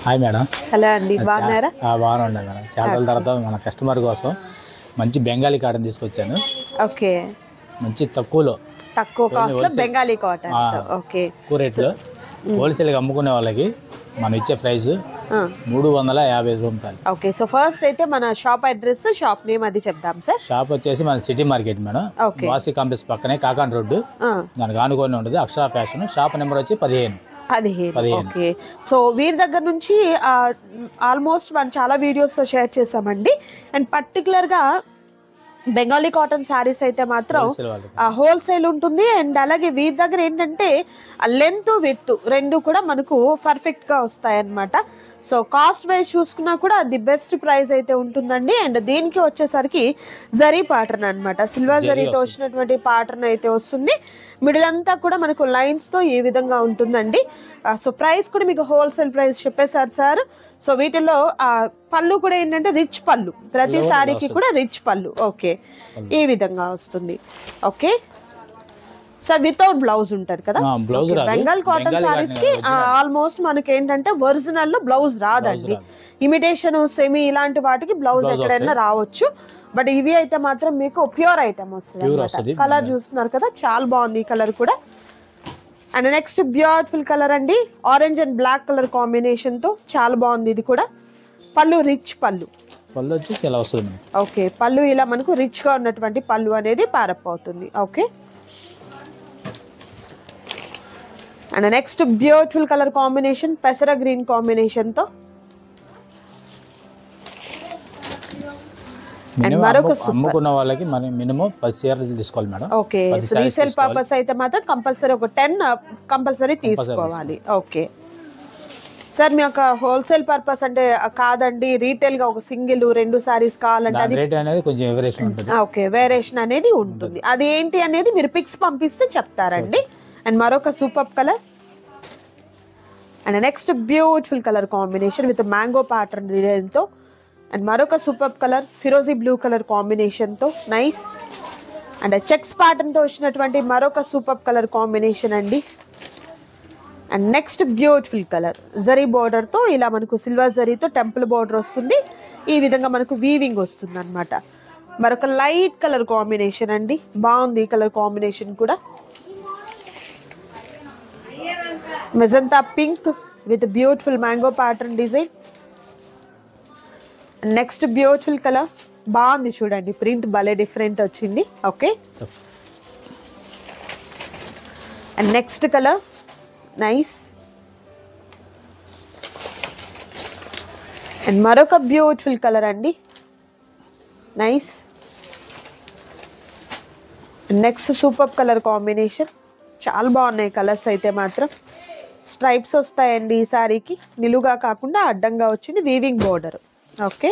Hi madam. Hello అండి, బాగున్నారా? బాగున్నాను మేడం. చాలా రోజుల తర్వాత మన కస్టమర్ కోసం మంచి బెంగాలీ కాటన్ తీసుకొచ్చాను. ఓకే, మంచి తక్కువ కాస్ట్ లో బెంగాలీ కాటన్. ఓకే, తక్కువ రేట్లో హోల్సేల్గా అమ్ముకునే వాళ్ళకి మనం ఇచ్చే ప్రైస్ 350 రూపాయలు. ఓకే, సో ఫస్ట్ అయితే మన షాప్ అడ్రస్, షాప్ నేమ్ అది చెప్దాం సార్. షాప్ వచ్చేసి మన సిటీ మార్కెట్ మేడం. వాసి కాంప్లెక్స్ పక్కనే కాకాన్ రోడ్డు, దానికి ఆనుకొని ఉంటుంది అక్షర ఫ్యాషన్. షాప్ నెంబర్ వచ్చి 15. ఓకే, సో వీరి దగ్గర నుంచి ఆల్మోస్ట్ మనం చాలా వీడియోస్ షేర్ చేసామండి. అండ్ పర్టికులర్గా బెంగాలీ కాటన్ శారీస్ అయితే మాత్రం హోల్సేల్ ఉంటుంది. అండ్ అలాగే వీరి దగ్గర ఏంటంటే లెంత్ విడ్త్ రెండు కూడా మనకు పర్ఫెక్ట్గా వస్తాయి అన్నమాట. సో కాస్ట్ వైజ్ చూసుకున్నా కూడా ది బెస్ట్ ప్రైస్ అయితే ఉంటుందండి. అండ్ దీనికి వచ్చేసరికి జరీ ప్యాటర్న్ అనమాట, సిల్వర్ జరీతో వచ్చినటువంటి ప్యాటర్న్ అయితే వస్తుంది. మిడిల్ అంతా కూడా మనకు లైన్స్తో ఈ విధంగా ఉంటుందండి. సో ప్రైస్ కూడా మీకు హోల్సేల్ ప్రైస్ చెప్పేశారు సార్. సో వీటిలో పళ్ళు కూడా ఏంటంటే రిచ్ పళ్ళు, ప్రతి సారీకి కూడా రిచ్ పళ్ళు. ఓకే, ఈ విధంగా వస్తుంది. ఓకే సార్, వితౌట్ బ్లౌజ్ ఉంటుంది కదా. బెంగాల్ కాటన్ సారీస్ కి ఆల్మోస్ట్ మనకి ఏంటంటే ఒరిజినల్ లో బ్లౌజ్ రాదండి. ఇమిటేషన్, సెమీ ఇలాంటి వాటికి బ్లౌజ్ ఎక్కడైనా రావచ్చు. బట్ ఇవి అయితే మాత్రం మీకు ప్యూర్ ఐటమ్ వస్తుంది. కలర్ చూస్తున్నారు కదా, చాలా బాగుంది ఈ కలర్ కూడా. అండ్ నెక్స్ట్ బ్యూటిఫుల్ కలర్ అండి, orange and black colour combination తో చాలా బాగుంది ఇది కూడా. పళ్ళు రిచ్ పళ్ళు వచ్చేసి ఎలా వస్తుంది. ఓకే, పళ్ళు ఇలా మనకు రిచ్ గా ఉన్నటువంటి పళ్ళు అనేది పారప్ అవుతుంది. Okay, and next beautiful colour combination, పెసర గ్రీన్ కాంబినేషన్ తో. అండ్ మరొక అమ్ముకున్న వాళ్ళకి మినిమం 10 చీరలు తీసుకోవాలి మేడం. ఓకే, రీసేల్ పర్పస్ అయితే మాత్రం కంపల్సరీ ఒక 10 కంపల్సరీ తీసుకోవాలి. ఓకే సార్, మీ యొక్క హోల్సేల్ పర్పస్ అంటే కాదండి, రీటైల్ గా ఒక సింగిల్ 2 సారీస్ కావాలంటే అది రేట్ అనేది కొంచెం వేరియేషన్ ఉంటుంది. ఓకే, వేరియేషన్ అనేది ఉంటుంది. అది ఏంటి అనేది మీరు పిక్స్ పంపిస్తే చెప్తారండి. అండ్ మరొక super colour, and next beautiful colour combination with mango pattern design తో. అండ్ మరొక సూపర్ కలర్ ఫిరోజీ బ్లూ కలర్ కాంబినేషన్ తో, నైస్. అండ్ చెక్స్ ప్యాటర్న్ తో వచ్చినటువంటి మరొక సూపర్ కలర్ కాంబినేషన్ అండి. అండ్ నెక్స్ట్ బ్యూటిఫుల్ కలర్ జరీ బోర్డర్ తో, ఇలా మనకు సిల్వర్ జరీతో టెంపుల్ బోర్డర్ వస్తుంది. ఈ విధంగా మనకు వీవింగ్ వస్తుంది అనమాట. మరొక లైట్ కలర్ కాంబినేషన్ అండి, బాగుంది ఈ కలర్ కాంబినేషన్ కూడా. Magenta pink with beautiful mango pattern design. Next beautiful colour, బాగుంది చూడండి, ప్రింట్ భలే డిఫరెంట్ వచ్చింది. Okay, and next colour nice. And మరొక బ్యూటిఫుల్ కలర్ అండి, nice. Next super colour combination, చాలా బాగున్నాయి కలర్స్ అయితే మాత్రం. స్ట్రైప్స్ వస్తాయండి ఈ శారీకి, నిలువుగా కాకుండా అడ్డంగా వచ్చింది వీవింగ్ బోర్డర్. ఓకే,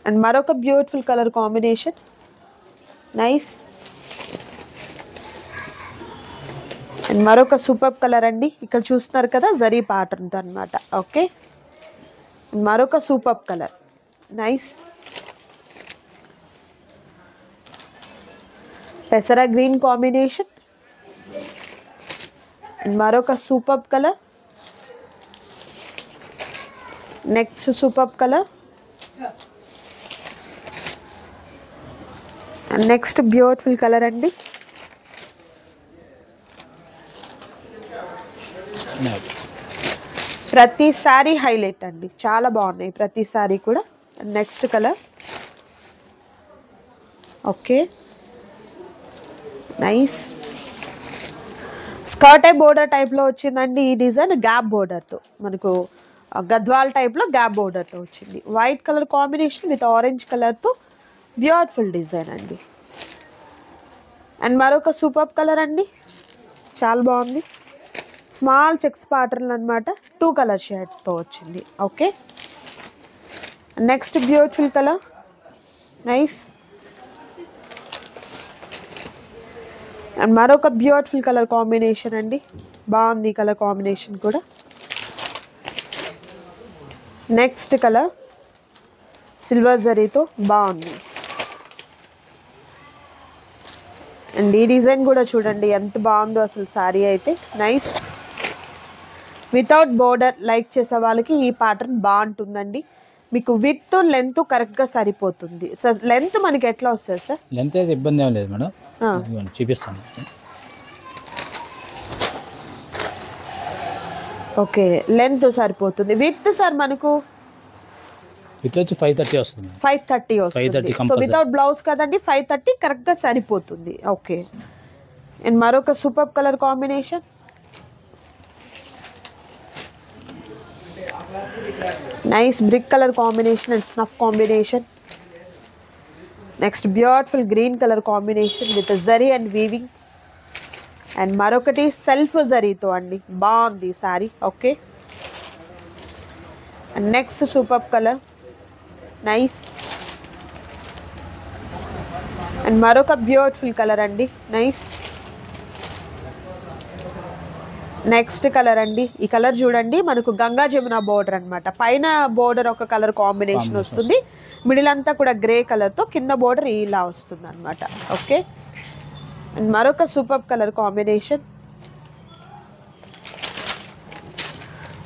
అండ్ మరొక beautiful colour combination, nice. And మరొక సూపర్ కలర్ అండి, ఇక్కడ చూస్తున్నారు కదా జరీ ప్యాటర్న్తో అనమాట. ఓకే, మరొక సూపర్ కలర్, నైస్. పెసరా గ్రీన్ కాంబినేషన్, అండ్ మరొక super colour, next super colour, and next beautiful colour అండి. ప్రతి సారీ హైలైట్ అండి, చాలా బాగున్నాయి ప్రతి సారీ కూడా. Next colour, okay nice. Skirt border టైప్లో వచ్చిందండి ఈ డిజైన్, గ్యాప్ బోర్డర్తో మనకు గద్వాల్ టైప్లో గ్యాప్ బోర్డర్తో వచ్చింది. White colour combination with orange కలర్తో బ్యూటిఫుల్ డిజైన్ అండి. అండ్ మరొక సూపర్ కలర్ అండి, చాలా బాగుంది, స్మాల్ చెక్స్ ప్యాటర్న్ అనమాట, 2 కలర్ షేడ్తో వచ్చింది. Okay, next beautiful colour, nice. And మరొక బ్యూటిఫుల్ కలర్ కాంబినేషన్ అండి, బాగుంది కలర్ కాంబినేషన్ కూడా. నెక్స్ట్ కలర్ సిల్వర్ జరీతో బాగుంది. అండ్ ఈ డిజైన్ కూడా చూడండి ఎంత బాగుందో అసలు సారీ అయితే, నైస్. వితౌట్ బోర్డర్ లైక్ చేసే వాళ్ళకి ఈ ప్యాటర్న్ బాగుంటుందండి. మీకు విత్ లెంత్ కరెక్ట్గా సరిపోతుంది. సార్ లెంత్ మనకి ఎట్లా వస్తుంది సార్? లెంత్ అయితే ఇబ్బంది ఏం లేదు మేడం, చూపిస్తాను. ఓకే, లెంత్ సరిపోతుంది. విత్ సార్ మనకు విత్ వచ్చి 530 వస్తుంది. 530 వస్తుంది. సో వితౌట్ బ్లౌజ్ కదండి, 530 కరెక్ట్గా సరిపోతుంది. ఓకే, అండ్ మరొక super colour combination, nice brick colour combination and snuff combination. Next beautiful green colour combination with zari and weaving. And మరొకటి సెల్ఫ్ జరీతో అండి, బాగుంది sorry. Okay, and next super colour, nice. And మరొక beautiful colour అండి, nice. Next colour అండి, ఈ colour చూడండి, మనకు గంగా జమున బోర్డర్ అనమాట. పైన బోర్డర్ ఒక కలర్ కాంబినేషన్ వస్తుంది, మిడిల్ అంతా కూడా గ్రే కలర్తో, కింద బోర్డర్ ఇలా వస్తుంది అనమాట. ఓకే, అండ్ మరొక సూపర్ కలర్ కాంబినేషన్,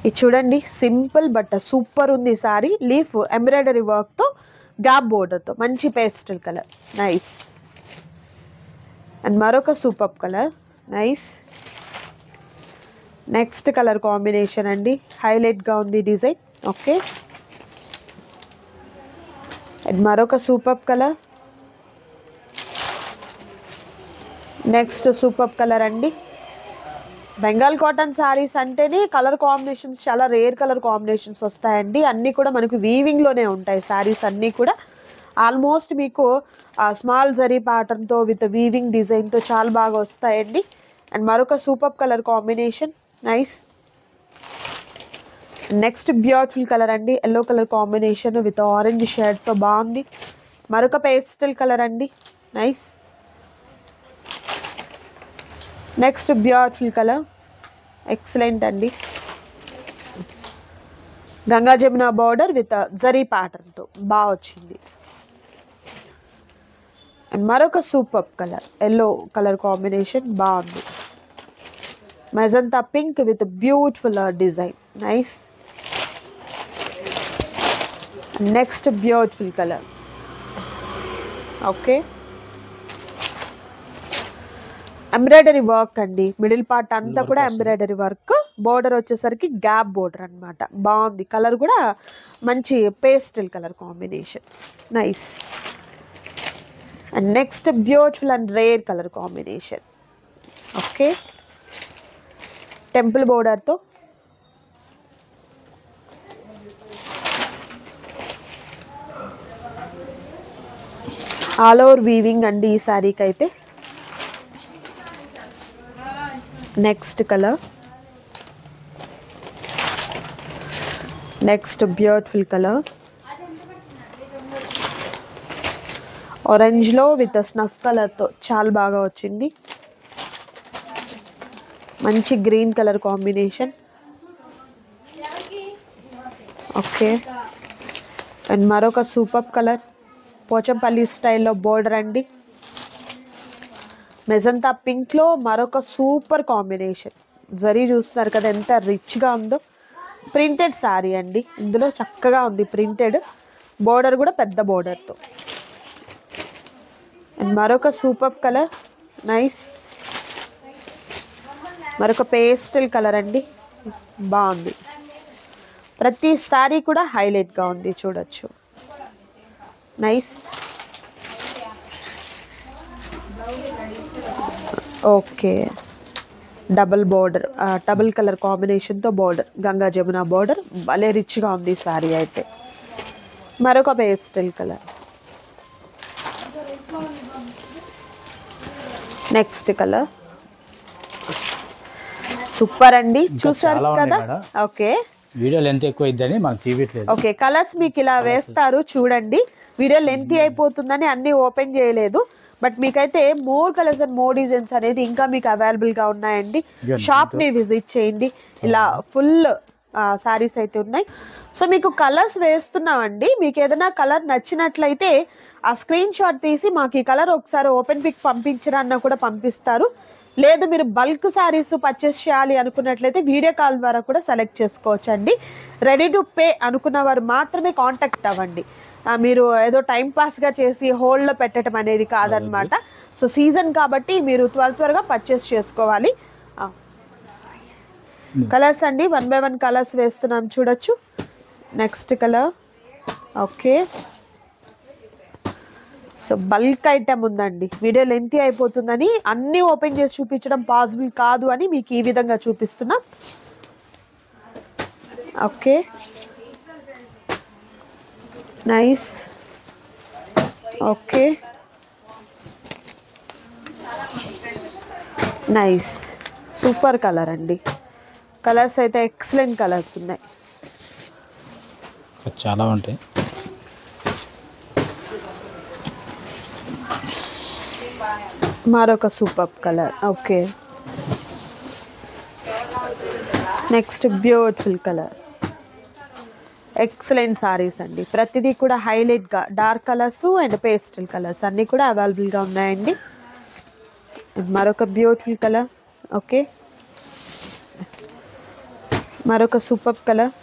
ఇది చూడండి, సింపుల్ బట్ సూపర్ ఉంది సారీ. లీఫ్ ఎంబ్రాయిడరీ వర్క్తో, గ్యాప్ బోర్డర్తో, మంచి పేస్టల్ కలర్, నైస్. అండ్ మరొక super colour, nice. Next colour combination అండి, హైలైట్గా ఉంది డిజైన్. ఓకే, అండ్ మరొక super colour, next super colour అండి. బెంగాల్ కాటన్ శారీస్ అంటేనే కలర్ కాంబినేషన్స్ చాలా రేర్ కలర్ కాంబినేషన్స్ వస్తాయండి. అన్నీ కూడా మనకు వీవింగ్లోనే ఉంటాయి శారీస్ అన్నీ కూడా. ఆల్మోస్ట్ మీకు స్మాల్ జరీ ప్యాటర్న్తో విత్ వీవింగ్ డిజైన్తో చాలా బాగా వస్తాయండి. అండ్ మరొక super colour combination, nice. Next beautiful colour అండి, yellow colour combination with orange షేడ్తో బాగుంది. మరొక పేస్టల్ కలర్ అండి, nice. Next beautiful colour, excellent అండి, గంగా జమున బార్డర్ విత్ జరీ ప్యాటర్న్తో బాగా వచ్చింది. అండ్ మరొక super colour, yellow colour combination బాగుంది. Magenta pink with beautiful design, nice. Next beautiful colour. Okay, embroidery work అండి, మిడిల్ పార్ట్ అంతా కూడా ఎంబ్రాయిడరీ వర్క్, బోర్డర్ వచ్చేసరికి గ్యాప్ బోర్డర్ అనమాట. బాగుంది, కలర్ కూడా మంచి pastel colour combination, nice. And next beautiful and rare colour combination. Okay, temple బోర్డర్తో, all over weaving అండి ఈ శారీకి అయితే. Next colour, next beautiful colour, ఆరెంజ్లో విత్ స్నఫ్ కలర్తో చాలా బాగా వచ్చింది. మంచి green colour combination. Okay, and మరొక సూపర్ కలర్, పోచంపల్లి స్టైల్లో బోర్డర్ అండి. మెజంతా పింక్లో మరొక సూపర్ కాంబినేషన్. జరీ చూస్తున్నారు కదా ఎంత రిచ్గా ఉందో. ప్రింటెడ్ శారీ అండి, ఇందులో చక్కగా ఉంది ప్రింటెడ్, బోర్డర్ కూడా పెద్ద బోర్డర్తో. అండ్ మరొక సూపర్ కలర్, నైస్. మరొక పేస్టల్ కలర్ అండి, బాగుంది. ప్రతి శారీ కూడా హైలైట్గా ఉంది, చూడొచ్చు, nice. Okay, double border, double colour కాంబినేషన్తో బోర్డర్, గంగా జమున బోర్డర్, భలే రిచ్గా ఉంది శారీ అయితే. మరొక pastel colour. Next colour super అండి, చూసారు కదా. ఓకే, వీడియో లెంత్ ఎక్కువ ఇద్దని మనకు చూపించలేదు. ఓకే, కలర్స్ మీకు ఇలా వేస్తారు చూడండి. వీడియో లెంత్ అయిపోతుందని అన్ని ఓపెన్ చేయలేదు, బట్ మీకైతే more colours and more designs అనేది ఇంకా మీకు అవైలబుల్గా ఉన్నాయండి. షాప్ని విజిట్ చేయండి, ఇలా ఫుల్ శారీస్ అయితే ఉన్నాయి. సో మీకు కలర్స్ వేస్తున్నామండి, మీకు ఏదైనా కలర్ నచ్చినట్లయితే ఆ స్క్రీన్ షాట్ తీసి మాకు ఈ కలర్ ఒకసారి ఓపెన్ పిక్ పంపించరా అన్న కూడా పంపిస్తారు. లేదు మీరు బల్క్ శారీస్ పర్చేస్ చేయాలి అనుకున్నట్లయితే వీడియో కాల్ ద్వారా కూడా సెలెక్ట్ చేసుకోవచ్చు అండి. రెడీ టు పే అనుకున్న వారు మాత్రమే కాంటాక్ట్ అవ్వండి. మీరు ఏదో టైం పాస్గా చేసి హోల్డ్లో పెట్టడం అనేది కాదనమాట. సో సీజన్ కాబట్టి మీరు త్వరగా పర్చేస్ చేసుకోవాలి. కలర్స్ అండి 1 by 1 కలర్స్ వేస్తున్నాం చూడొచ్చు. Next colour. Okay, so bulk item ఉందండి. వీడియో లెంతీ అయిపోతుందని అన్నీ ఓపెన్ చేసి చూపించడం పాసిబుల్ కాదు అని మీకు ఈ విధంగా చూపిస్తున్నా. Okay, nice. Okay, nice, super colour అండి. కలర్స్ అయితే ఎక్సలెంట్ కలర్స్ ఉన్నాయి, చాలా ఉంటాయి. మరొక super colour. Okay, next beautiful colour. Excellent saris అండి. ప్రతిదీ కూడా హైలైట్గా dark colours and pastel colours అన్నీ కూడా అవైలబుల్గా ఉన్నాయండి. మరొక బ్యూటిఫుల్ కలర్. ఓకే, మరొక సూపర్ కలర్.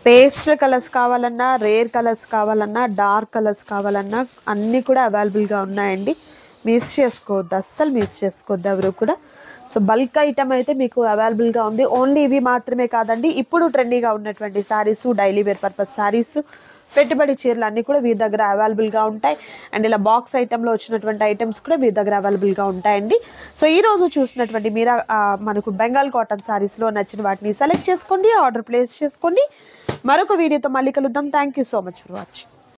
పేస్టల్ కలర్స్ కావాలన్నా, రేర్ కలర్స్ కావాలన్నా, డార్క్ కలర్స్ కావాలన్నా అన్నీ కూడా అవైలబుల్గా ఉన్నాయండి. మిస్ చేసుకోవద్దు, అస్సలు మిస్ చేసుకోవద్దు ఎవరు కూడా. సో బల్క్ ఐటమ్ అయితే మీకు అవైలబుల్గా ఉంది. ఓన్లీ ఇవి మాత్రమే కాదండి, ఇప్పుడు ట్రెండీగా ఉన్నటువంటి saris, daily wear purpose saris, పెట్టుబడి చీరలు అన్నీ కూడా వీరి దగ్గర అవైలబుల్గా ఉంటాయి. అండ్ ఇలా బాక్స్ ఐటెంలో వచ్చినటువంటి ఐటమ్స్ కూడా వీరి దగ్గర అవైలబుల్గా ఉంటాయండి. సో ఈరోజు చూసినటువంటి మీరు మనకు బెంగాల్ కాటన్ శారీస్లో నచ్చిన వాటిని సెలెక్ట్ చేసుకోండి, ఆర్డర్ ప్లేస్ చేసుకోండి. మరొక వీడియోతో మళ్ళీ కలుద్దాం. Thank you so much for watching.